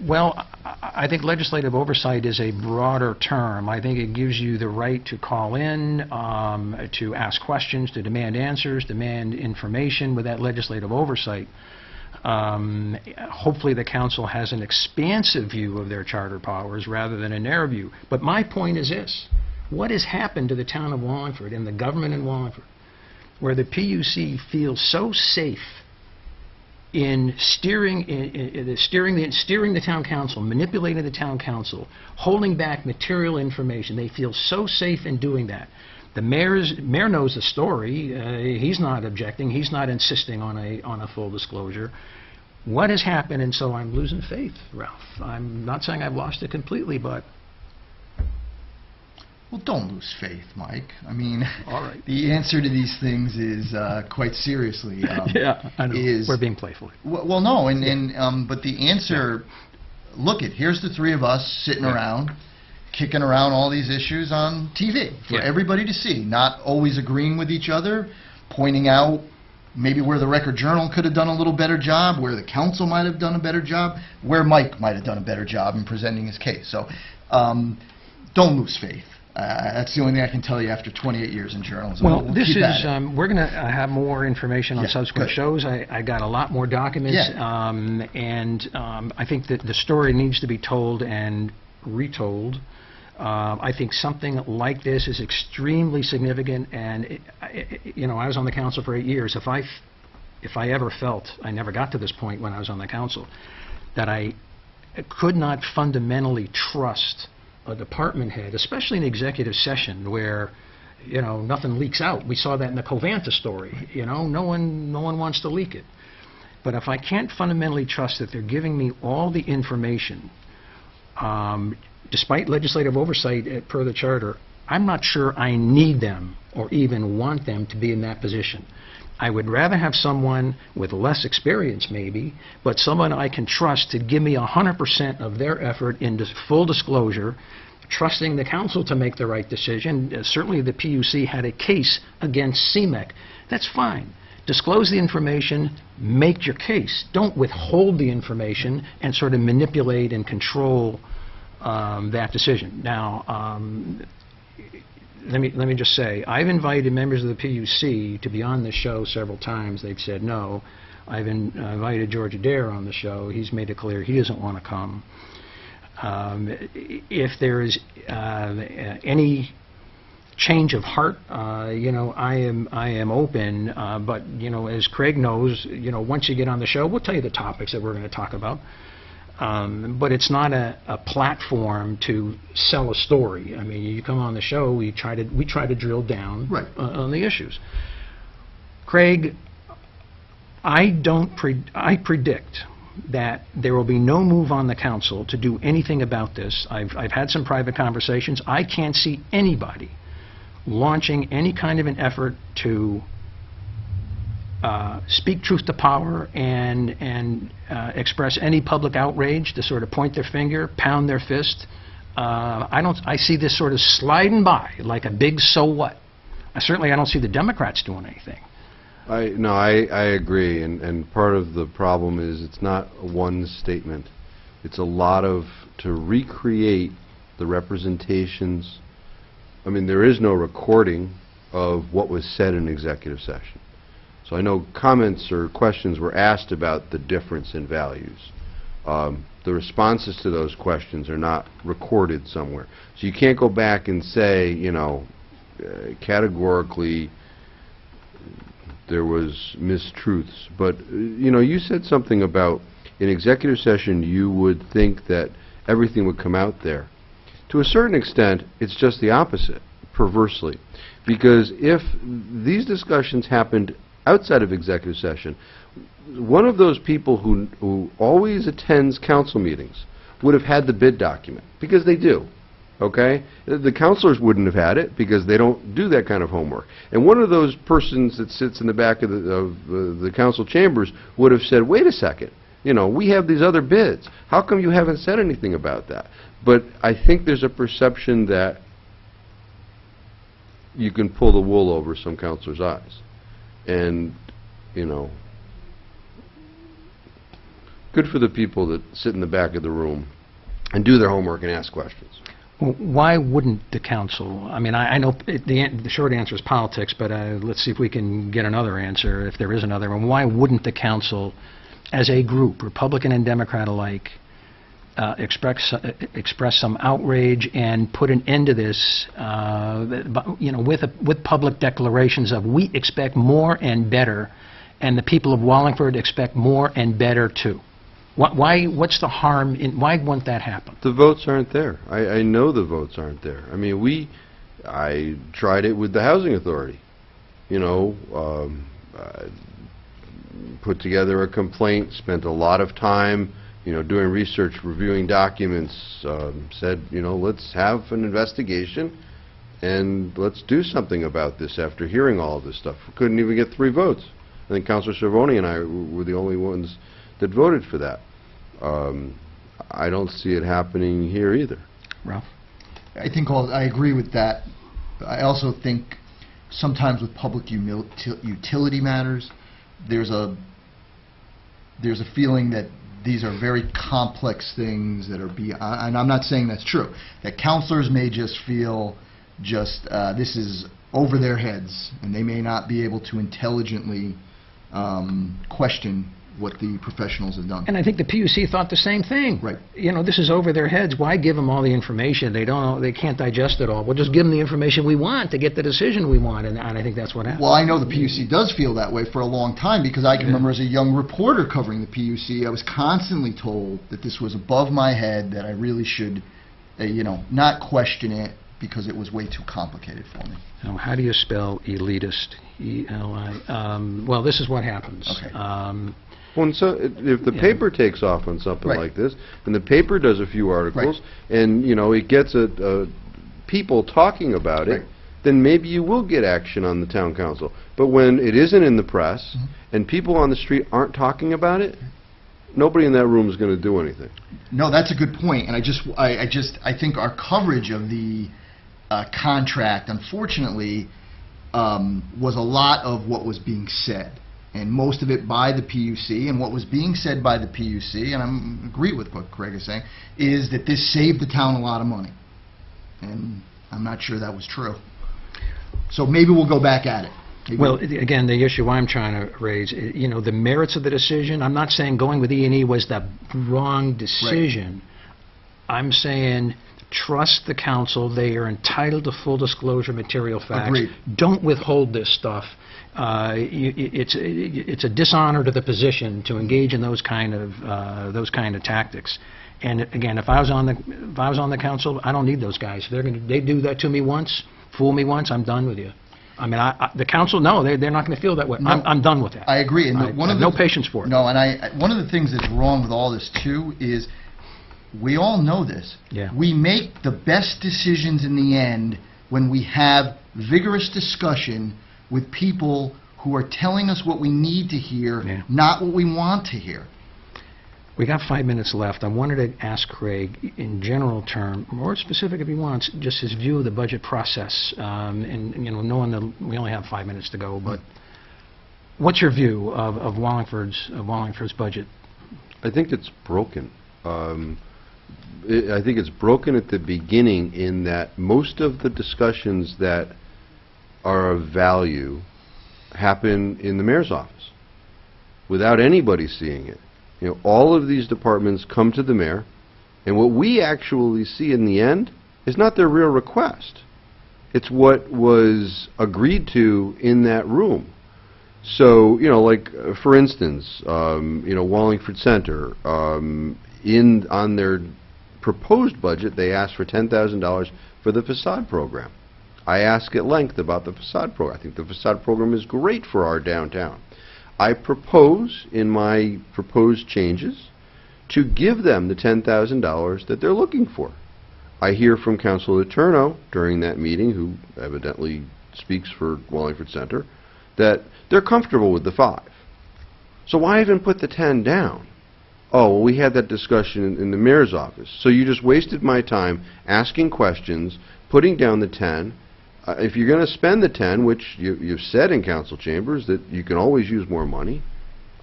Well, I think legislative oversight is a broader term. I think it gives you the right to call in, to ask questions, to demand answers, demand information with that legislative oversight. Hopefully the council has an expansive view of their charter powers rather than a narrow view. But my point is this. What has happened to the town of Wallingford and the government in Wallingford where the PUC feels so safe in steering the town council, manipulating the town council, holding back material information? They feel so safe in doing that. The mayor knows the story. He's not objecting. He's not insisting on a full disclosure. What has happened? And so I'm losing faith, Ralph. I'm not saying I've lost it completely, but... Well, don't lose faith, Mike. I mean, all right. The answer to these things is quite seriously. Yeah, I know. We're being playful. Well, no, but the answer, look, here's the three of us sitting around, kicking around all these issues on TV for everybody to see, not always agreeing with each other, pointing out maybe where the Record Journal could have done a little better job, where the council might have done a better job, where Mike might have done a better job in presenting his case. So don't lose faith. That's the only thing I can tell you after 28 years in journalism. Well, this is, we're going to have more information on subsequent shows. I got a lot more documents, and I think that the story needs to be told and retold. I think something like this is extremely significant, and I was on the council for 8 years. If I ever felt, I never got to this point when I was on the council, that I could not fundamentally trust a department head, especially in executive session where, nothing leaks out. We saw that in the Covanta story. No one wants to leak it. But if I can't fundamentally trust that they're giving me all the information, despite legislative oversight per the charter, I'm not sure I need them or even want them to be in that position. I would rather have someone with less experience maybe, but someone I can trust to give me 100% of their effort in full disclosure, trusting the council to make the right decision. Certainly the PUC had a case against CMEC. That's fine. Disclose the information, make your case. Don't withhold the information and sort of manipulate and control that decision. Now, let me just say, I've invited members of the PUC to be on this show several times. They've said no. I've invited George Adair on the show. He's made it clear he doesn't want to come. If there is any change of heart, I am open. But as Craig knows, once you get on the show, we'll tell you the topics that we're going to talk about. But it's not a platform to sell a story. I mean, you come on the show, we try to drill down on the issues. Craig, I predict that there will be no move on the council to do anything about this. I've had some private conversations. I can't see anybody launching any kind of an effort to speak truth to power and express any public outrage, to sort of point their finger, pound their fist. I see this sort of sliding by like a big so what. I don't see the Democrats doing anything. I agree, and part of the problem is it's not one statement. It's a lot to recreate the representations. I mean, there is no recording of what was said in executive session. So I know comments or questions were asked about the difference in values. The responses to those questions are not recorded somewhere. So you can't go back and say, categorically there was mistruths. But, you said something about in executive session you would think that everything would come out there. To a certain extent, it's just the opposite, perversely. Because if these discussions happened outside of executive session, one of those people who always attends council meetings would have had the bid document, because they do. Okay? The counselors wouldn't have had it because they don't do that kind of homework. And one of those persons that sits in the back of the council chambers would have said, wait a second, we have these other bids. How come you haven't said anything about that? But I think there's a perception that you can pull the wool over some counselors' eyes. And, good for the people that sit in the back of the room and do their homework and ask questions. Well, why wouldn't the council? I mean, I know the short answer is politics, but let's see if we can get another answer, if there is another one. Why wouldn't the council, as a group, Republican and Democrat alike, express some outrage and put an end to this, with public declarations of we expect more and better, and the people of Wallingford expect more and better too? What's the harm in, why won't that happen? The votes aren't there. I know the votes aren't there. I mean, I tried it with the Housing Authority. Put together a complaint, spent a lot of time, doing research, reviewing documents, said, let's have an investigation and let's do something about this after hearing all of this stuff. We couldn't even get 3 votes. I think Councilor Cervoni and I were the only ones that voted for that. I don't see it happening here either. Ralph? I agree with that. I also think sometimes with public utility matters, there's a feeling that these are very complex things that are beyond, and I'm not saying that's true, that counselors may just feel this is over their heads, and they may not be able to intelligently question what the professionals have done. And I think the PUC thought the same thing. Right. This is over their heads. Why give them all the information? They can't digest it all. We'll just give them the information we want to get the decision we want, and I think that's what happened. Well, I know the PUC does feel that way for a long time, because I can remember as a young reporter covering the PUC, I was constantly told that this was above my head, that I really should, not question it because it was way too complicated for me. Now, how do you spell elitist? E-L-I. Well, this is what happens. Okay. Well, so if the paper takes off on something like this, and the paper does a few articles, and it gets people talking about it, then maybe you will get action on the town council. But when it isn't in the press, and people on the street aren't talking about it, nobody in that room is going to do anything. No, that's a good point, and I think our coverage of the contract, unfortunately, was a lot of what was being said. And most of it by the PUC, and what was being said by the PUC, and I agree with what Craig is saying, is that this saved the town a lot of money. And I'm not sure that was true. So maybe we'll go back at it. Well, again, the issue I'm trying to raise, the merits of the decision, I'm not saying going with E&E was the wrong decision. I'm saying trust the council. They are entitled to full disclosure material facts. Agreed. Don't withhold this stuff. It's a dishonor to the position to engage in those kind of tactics. And again, if I was on the council, I don't need those guys. They do that to me once, fool me once, I'm done with you. I mean, the council, no, they're not going to feel that way. No, I'm done with that. I agree. And I have no patience for it. No, and one of the things that's wrong with all this too is we all know this. Yeah. We make the best decisions in the end when we have vigorous discussion with people who are telling us what we need to hear, Yeah. not what we want to hear. We got 5 minutes left. I wanted to ask Craig, in general term, more specific if he wants, just his view of the budget process. And knowing that we only have 5 minutes to go, but what's your view of Wallingford's budget? I think it's broken. I think it's broken at the beginning in that most of the discussions that are of value happen in the mayor's office without anybody seeing it. All of these departments come to the mayor, and what we actually see in the end is not their real request. It's what was agreed to in that room. So, like, for instance, Wallingford Center, on their proposed budget, they asked for $10,000 for the facade program. I ask at length about the facade program. I think the facade program is great for our downtown. I propose, in my proposed changes, to give them the $10,000 that they're looking for. I hear from Councilor Turno during that meeting, who evidently speaks for Wallingford Center, that they're comfortable with the 5. So why even put the 10 down? Oh, well, we had that discussion in the mayor's office. So you just wasted my time asking questions, putting down the 10. If you're going to spend the 10, which you've said in council chambers that you can always use more money,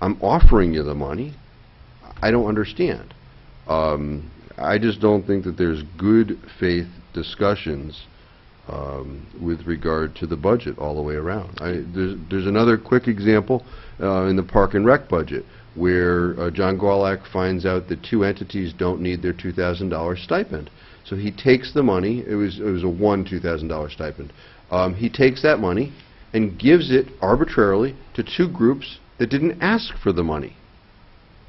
I'm offering you the money. I don't understand. I just don't think that there's good faith discussions with regard to the budget all the way around. There's another quick example in the Park and Rec budget where John Gorlak finds out that 2 entities don't need their $2,000 stipend. So he takes the money. It was a $2,000 stipend. He takes that money and gives it arbitrarily to 2 groups that didn't ask for the money.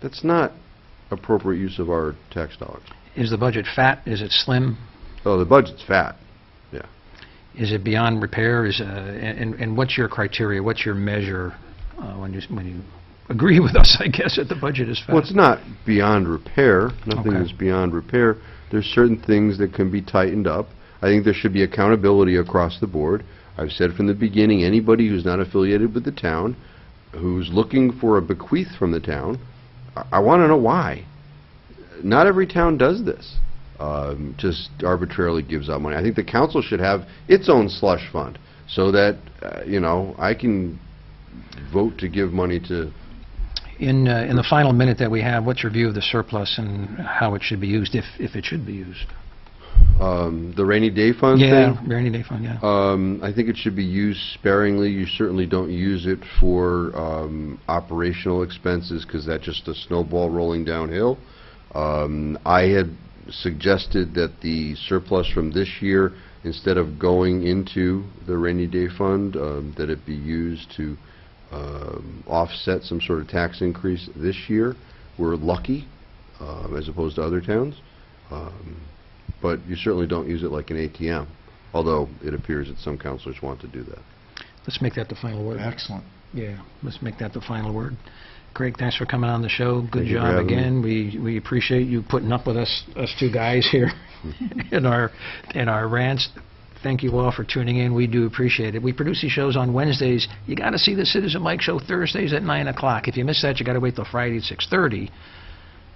That's not appropriate use of our tax dollars. Is the budget fat? Is it slim? Oh, the budget's fat. Yeah. Is it beyond repair? And what's your criteria? What's your measure when you agree with us, I guess, that the budget is fat? Well, it's not beyond repair. Nothing Okay. is beyond repair. There's certain things that can be tightened up. I think there should be accountability across the board. I've said from the beginning, anybody who's not affiliated with the town, who's looking for a bequeath from the town, I want to know why. Not every town does this. Just arbitrarily gives out money. I think the council should have its own slush fund so that, I can vote to give money to... In the final minute that we have, what's your view of the surplus and how it should be used, if it should be used? The rainy day fund Yeah, thing? rainy day fund, yeah. I think it should be used sparingly. You certainly don't use it for operational expenses because that's just a snowball rolling downhill. I had suggested that the surplus from this year, instead of going into the rainy day fund, that it be used to offset some sort of tax increase this year. We're lucky, as opposed to other towns. But you certainly don't use it like an ATM, although it appears that some councilors want to do that. Let's make that the final word. Excellent. Yeah, let's make that the final word. Craig, thanks for coming on the show. Good Thank you for job having again. We appreciate you putting up with us 2 guys here in our rants. Thank you all for tuning in. We do appreciate it. We produce these shows on Wednesdays. You got to see the Citizen Mike Show Thursdays at 9 o'clock. If you miss that, you got to wait till Friday at 6:30.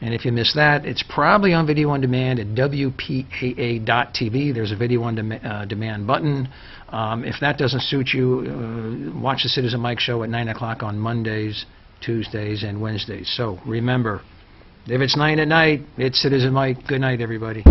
And if you miss that, it's probably on video on demand at WPAA.tv. There's a video on demand button. If that doesn't suit you, watch the Citizen Mike Show at 9 o'clock on Mondays, Tuesdays, and Wednesdays. So remember, if it's 9 at night, it's Citizen Mike. Good night, everybody.